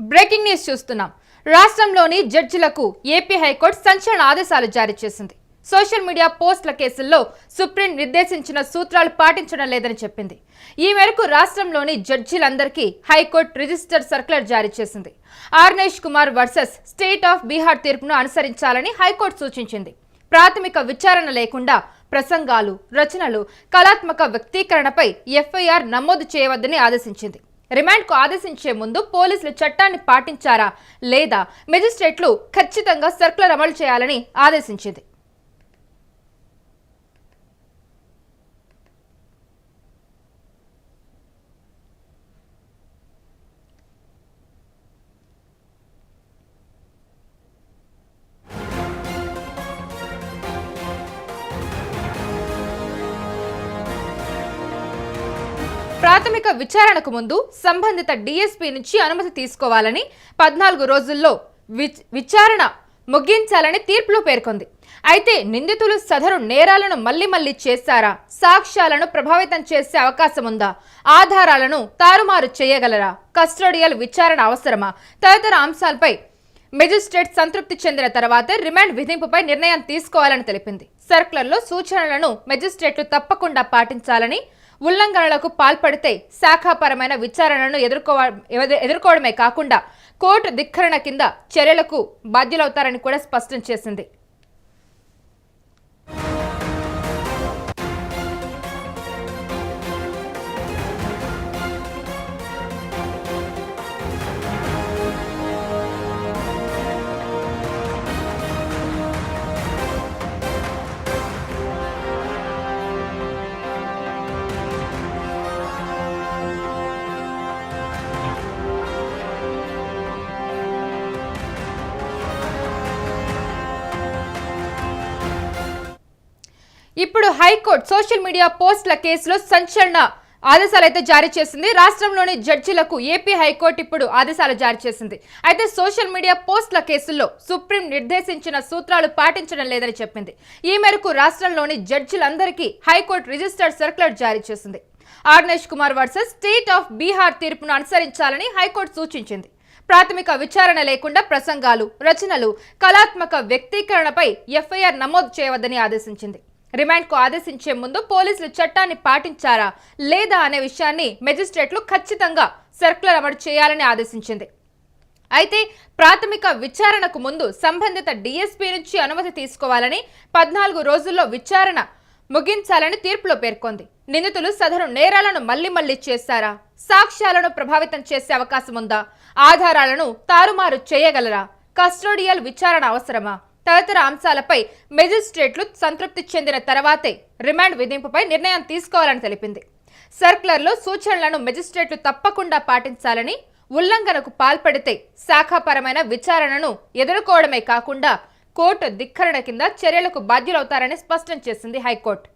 Breaking news చూస్తున్నాం. రాష్ట్రంలోని జడ్జిలకు AP high court సంచలన ఆదేశాలు జారీ చేసింది. సోషల్ మీడియా పోస్టుల కేసుల్లో సుప్రీం నిర్దేశించిన సూత్రాలు పాటించడం లేదని చెప్పింది. ఈ మేరకు రాష్ట్రంలోని జడ్జిలందరికీ హైకోర్టు రిజిస్టర్ సర్క్యులర్ జారీ చేసింది. Arnesh Kumar versus state of Bihar తీర్పును అనుసరించాలని హైకోర్టు సూచించింది. ప్రాథమిక విచారణ లేకుండా ప్రసంగాలు, రచనలు, కళాత్మక వ్యక్తీకరణపై ఎఫ్ఐఆర్ నమోదు చేయవద్దని ఆదేశించింది. రిమాండ్కు ఆదేశించే ముందు పోలీసులు చట్టాన్ని పాటించారా లేదా మెజిస్ట్రేట్లు ఖచ్చితంగా సర్కులర్ అమలు చేయాలని ఆదేశించింది. ప్రాథమిక విచారణకు ముందు సంబంధిత డీఎస్పీ నుంచి అనుమతి తీసుకోవాలని, 14 రోజుల్లో విచారణ ముగించాలని తీర్పులో పేర్కొంది. అయితే నిందితులు సదరు నేరాలను మళ్లీ చేశారా, సాక్ష్యాలను ప్రభావితం చేసే అవకాశం ఉందా, ఆధారాలను తారుమారు చేయగలరా, కస్టోడియల్ విచారణ అవసరమా తదితర అంశాలపై మెజిస్ట్రేట్ సంతృప్తి చెందిన తర్వాతే రిమాండ్ విధింపుపై నిర్ణయం తీసుకోవాలని తెలిపింది. సర్కులర్లో సూచనలను మెజిస్ట్రేట్లు తప్పకుండా పాటించాలని, ఉల్లంఘనలకు పాల్పడితే శాఖాపరమైన విచారణను ఎదుర్కోవడమే కాకుండా కోర్టు ధిక్కరణ కింద చర్యలకు బాధ్యులవుతారని కూడా స్పష్టం చేసింది. ఇప్పుడు హైకోర్టు సోషల్ మీడియా పోస్టుల కేసులో సంచలన ఆదేశాలు అయితే జారీ చేసింది. రాష్ట్రంలోని జడ్జిలకు ఏపీ హైకోర్టు ఇప్పుడు ఆదేశాలు జారీ చేసింది. అయితే సోషల్ మీడియా పోస్టుల కేసుల్లో సుప్రీం నిర్దేశించిన సూత్రాలు పాటించడం లేదని చెప్పింది. ఈ మేరకు రాష్ట్రంలోని జడ్జిలందరికీ హైకోర్టు రిజిస్టర్డ్ సర్క్యులర్ జారీ చేసింది. Arnesh Kumar versus state of Bihar తీర్పును అనుసరించాలని హైకోర్టు సూచించింది. ప్రాథమిక విచారణ లేకుండా ప్రసంగాలు, రచనలు, కళాత్మక వ్యక్తీకరణపై ఎఫ్ఐఆర్ నమోదు చేయవద్దని ఆదేశించింది. రిమాండ్కు ఆదేశించే ముందు పోలీసులు చట్టాన్ని పాటించారా లేదా అనే విషయాన్ని మెజిస్ట్రేట్లు ఖచ్చితంగా సర్కులర్ అమలు చేయాలని ఆదేశించింది. అయితే ప్రాథమిక విచారణకు ముందు సంబంధిత డీఎస్పీ నుంచి అనుమతి తీసుకోవాలని, 14 రోజుల్లో విచారణ ముగించాలని తీర్పులో పేర్కొంది. నిందితులు సదరు నేరాలను మళ్లీ చేశారా, సాక్ష్యాలను ప్రభావితం చేసే అవకాశం ఉందా, ఆధారాలను తారుమారు చేయగలరా, కస్టోడియల్ విచారణ అవసరమా తదితర అంశాలపై మెజిస్ట్రేట్లు సంతృప్తి చెందిన తర్వాతే రిమాండ్ విధింపుపై నిర్ణయం తీసుకోవాలని తెలిపింది. సర్కులర్లో సూచనలను మెజిస్ట్రేట్లు తప్పకుండా పాటించాలని, ఉల్లంఘనకు పాల్పడితే శాఖాపరమైన విచారణను ఎదుర్కోవడమే కాకుండా కోర్టు ధిక్కరణ కింద చర్యలకు బాధ్యులవుతారని స్పష్టం చేసింది హైకోర్టు.